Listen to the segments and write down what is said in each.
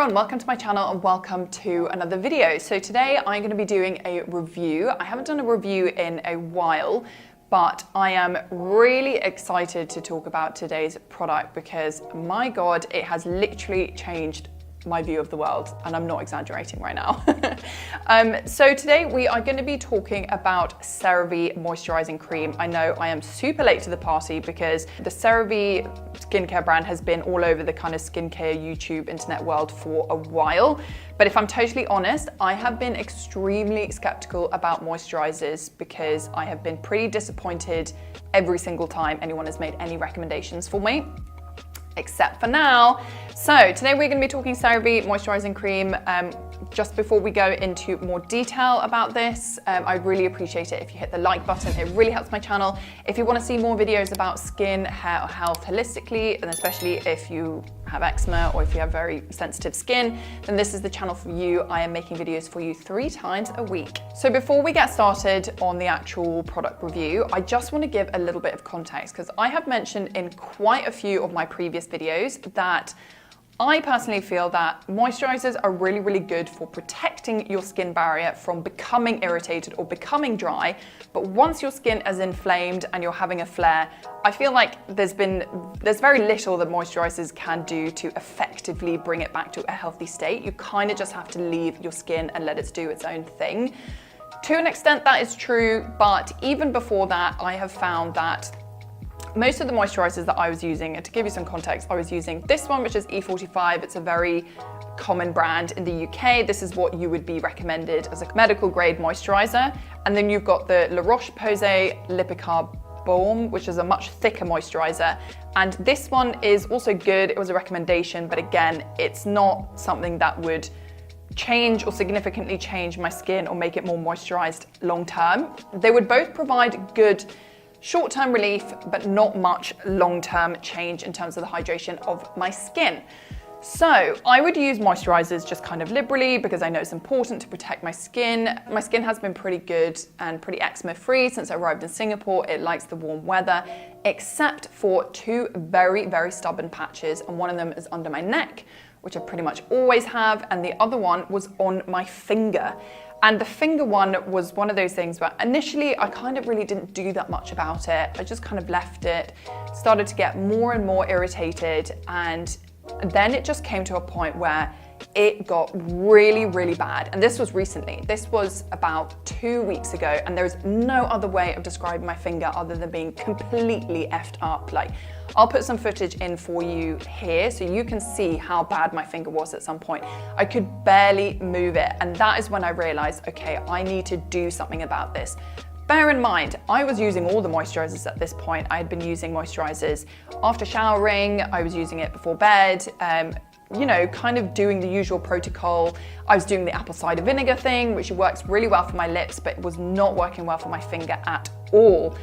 everyone, welcome to my channel and welcome to another video. So today I'm going to be doing a review. I haven't done a review in a while, but I am really excited to talk about today's product because my God, it has literally changed my view of the world, and I'm not exaggerating right now. So today we are going to be talking about CeraVe moisturizing cream. I know I am super late to the party because the CeraVe skincare brand has been all over the kind of skincare YouTube internet world for a while. But if I'm totally honest, I have been extremely skeptical about moisturizers because I have been pretty disappointed every single time anyone has made any recommendations for me, except for now. So today we're going to be talking CeraVe moisturizing cream. Just before we go into more detail about this, I'd really appreciate it if you hit the like button. It really helps my channel. If you want to see more videos about skin, hair, health holistically, and especially if you have eczema or if you have very sensitive skin, then this is the channel for you. I am making videos for you 3 times a week. So before we get started on the actual product review, I just want to give a little bit of context because I have mentioned in quite a few of my previous videos that I personally feel that moisturizers are really, really good for protecting your skin barrier from becoming irritated or becoming dry. But once your skin is inflamed and you're having a flare, I feel like there's very little that moisturizers can do to effectively bring it back to a healthy state. You kind of just have to leave your skin and let it do its own thing. To an extent that is true, but even before that, I have found that most of the moisturizers that I was using, and to give you some context, I was using this one, which is E45. It's a very common brand in the UK. This is what you would be recommended as a medical grade moisturizer. And then you've got the La Roche-Posay Lipicar Balm, which is a much thicker moisturizer. And this one is also good. It was a recommendation, but again, it's not something that would change or significantly change my skin or make it more moisturized long term. They would both provide good short-term relief, but not much long-term change in terms of the hydration of my skin. So I would use moisturizers just kind of liberally because I know it's important to protect my skin. My skin has been pretty good and pretty eczema-free since I arrived in Singapore. It likes the warm weather, except for 2 very, very stubborn patches. And one of them is under my neck, which I pretty much always have. And the other one was on my finger. And the finger one was one of those things where initially I kind of really didn't do that much about it. I just kind of left it, started to get more and more irritated. And then it just came to a point where it got really, really bad. And this was recently. This was about 2 weeks ago. And there's no other way of describing my finger other than being completely effed up. Like, I'll put some footage in for you here so you can see how bad my finger was at some point. I could barely move it. And that is when I realized, okay, I need to do something about this. Bear in mind, I was using all the moisturizers at this point. I had been using moisturizers after showering. I was using it before bed. You know, kind of doing the usual protocol. I was doing the apple cider vinegar thing, which works really well for my lips, but it was not working well for my finger at all.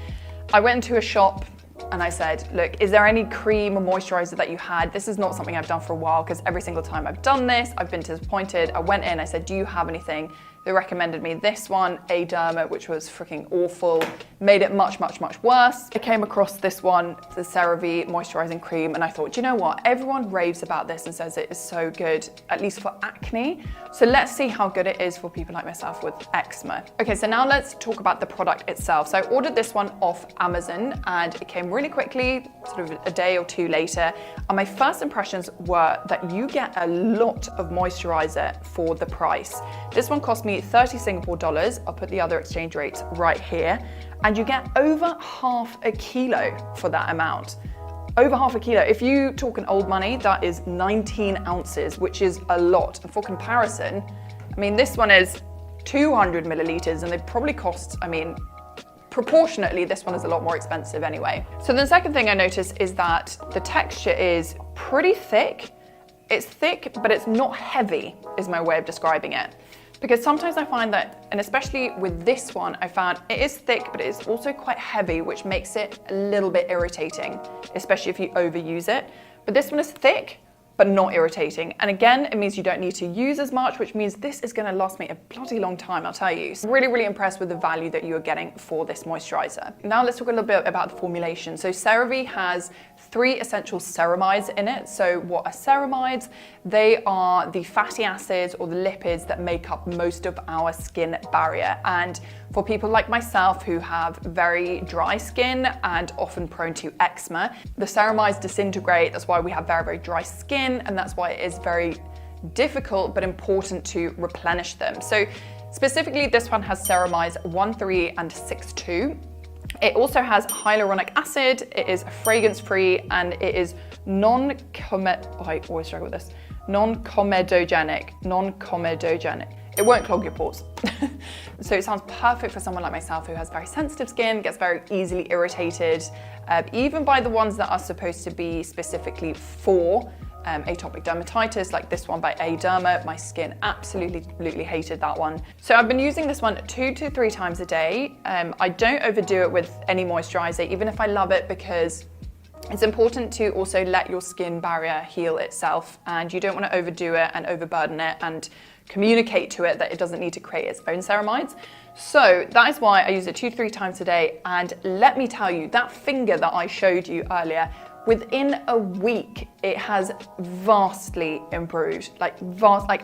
I went into a shop and I said, look, is there any cream or moisturizer that you had? This is not something I've done for a while because every single time I've done this, I've been disappointed. I went in, I said, do you have anything? They recommended me this one, Derma, which was freaking awful, made it much, much, much worse. I came across this one, the CeraVe moisturizing cream, and I thought, you know what? Everyone raves about this and says it is so good, at least for acne. So let's see how good it is for people like myself with eczema. Okay, so now let's talk about the product itself. So I ordered this one off Amazon and it came really quickly, sort of a day or 2 later. And my first impressions were that you get a lot of moisturizer for the price. This one cost me 30 Singapore dollars. I'll put the other exchange rates right here. And you get over half a kilo for that amount. Over half a kilo. If you talk in old money, that is 19 ounces, which is a lot. And for comparison, I mean, this one is 200 milliliters and they probably cost, I mean, proportionately, this one is a lot more expensive anyway. So the second thing I noticed is that the texture is pretty thick. It's thick, but it's not heavy, is my way of describing it. Because sometimes I find that, and especially with this one, I found it is thick, but it's also quite heavy, which makes it a little bit irritating, especially if you overuse it. But this one is thick, but not irritating. And again, it means you don't need to use as much, which means this is gonna last me a bloody long time, I'll tell you. So really, really impressed with the value that you are getting for this moisturizer. Now let's talk a little bit about the formulation. So CeraVe has 3 essential ceramides in it. So what are ceramides? They are the fatty acids or the lipids that make up most of our skin barrier. And for people like myself who have very dry skin and often prone to eczema, the ceramides disintegrate. That's why we have very, very dry skin, and that's why it is very difficult but important to replenish them. So specifically, this one has ceramides 1,3 and 6,2. It also has hyaluronic acid, it is fragrance-free, and it is non-comedogenic. It won't clog your pores. So it sounds perfect for someone like myself who has very sensitive skin, gets very easily irritated, even by the ones that are supposed to be specifically for atopic dermatitis, like this one by Derma. My skin absolutely hated that one. So I've been using this one 2 to 3 times a day. I don't overdo it with any moisturizer, even if I love it, because it's important to also let your skin barrier heal itself, and you don't want to overdo it and overburden it and communicate to it that it doesn't need to create its own ceramides. So that is why I use it 2 to 3 times a day, and let me tell you, that finger that I showed you earlier, within a week, it has vastly improved. Like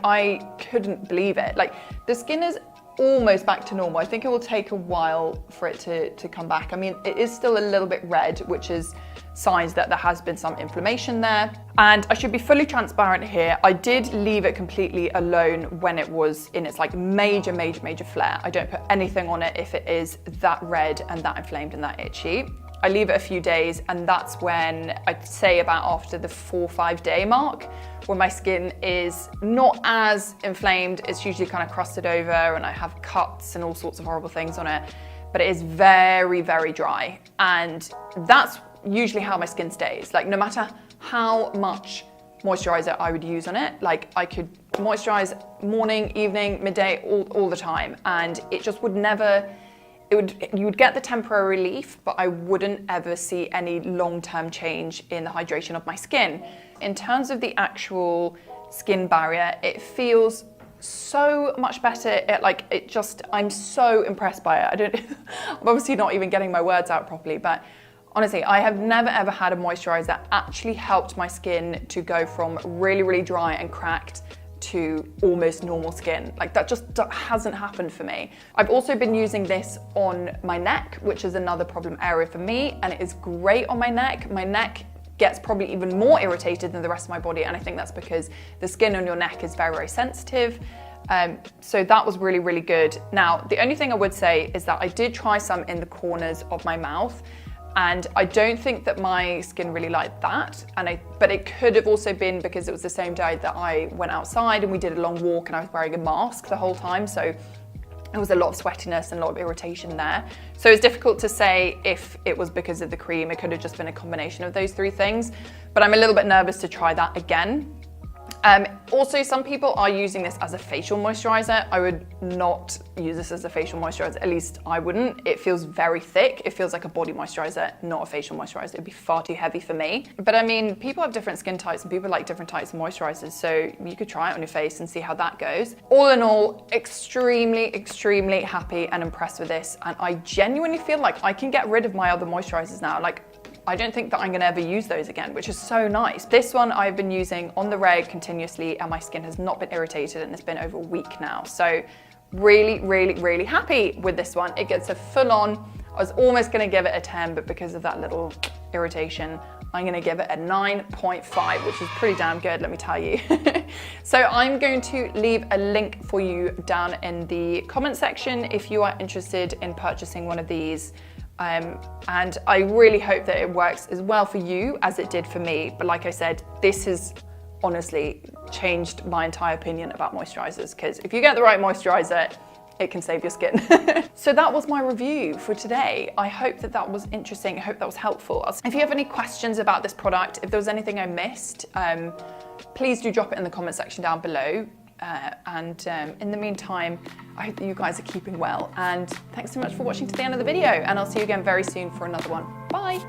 I couldn't believe it. Like the skin is almost back to normal. I think it will take a while for it to come back. I mean, it is still a little bit red, which is signs that there has been some inflammation there. And I should be fully transparent here. I did leave it completely alone when it was in its like major flare. I don't put anything on it if it is that red and that inflamed and that itchy. I leave it a few days, and that's when I'd say about after the 4 or 5 day mark, when my skin is not as inflamed. It's usually kind of crusted over and I have cuts and all sorts of horrible things on it, but it is very, very dry. And that's usually how my skin stays. Like no matter how much moisturizer I would use on it, like I could moisturize morning, evening, midday, all the time, and it just would never, you would get the temporary relief, but I wouldn't ever see any long-term change in the hydration of my skin. In terms of the actual skin barrier, it feels so much better. I'm so impressed by it. I'm obviously not even getting my words out properly, but honestly, I have never ever had a moisturizer that actually helped my skin to go from really, really dry and cracked to almost normal skin. Like that hasn't happened for me. I've also been using this on my neck, which is another problem area for me, and it is great on my neck. My neck gets probably even more irritated than the rest of my body, and I think that's because the skin on your neck is very, very sensitive. So that was really, really good. Now, the only thing I would say is that I did try some in the corners of my mouth, and I don't think that my skin really liked that. But it could have also been because it was the same day that I went outside and we did a long walk and I was wearing a mask the whole time. So there was a lot of sweatiness and a lot of irritation there. So it's difficult to say if it was because of the cream. It could have just been a combination of those 3 things, but I'm a little bit nervous to try that again. Also, some people are using this as a facial moisturizer. I would not use this as a facial moisturizer, at least I wouldn't. It feels very thick. It feels like a body moisturizer, not a facial moisturizer. It'd be far too heavy for me. But I mean, people have different skin types and people like different types of moisturizers, so you could try it on your face and see how that goes. All in all, extremely happy and impressed with this. And I genuinely feel like I can get rid of my other moisturizers now. Like, I don't think that I'm gonna ever use those again, which is so nice. This one I've been using on the reg continuously and my skin has not been irritated, and it's been over a week now. So really happy with this one. It gets a full on, I was almost gonna give it a 10, but because of that little irritation, I'm gonna give it a 9.5, which is pretty damn good, let me tell you. So I'm going to leave a link for you down in the comment section if you are interested in purchasing one of these. And I really hope that it works as well for you as it did for me. But like I said, this has honestly changed my entire opinion about moisturizers, because if you get the right moisturizer, it can save your skin. So that was my review for today. I hope that that was interesting. I hope that was helpful. If you have any questions about this product, if there was anything I missed, please do drop it in the comment section down below. In the meantime, I hope that you guys are keeping well, and thanks so much for watching to the end of the video, and I'll see you again very soon for another one. Bye.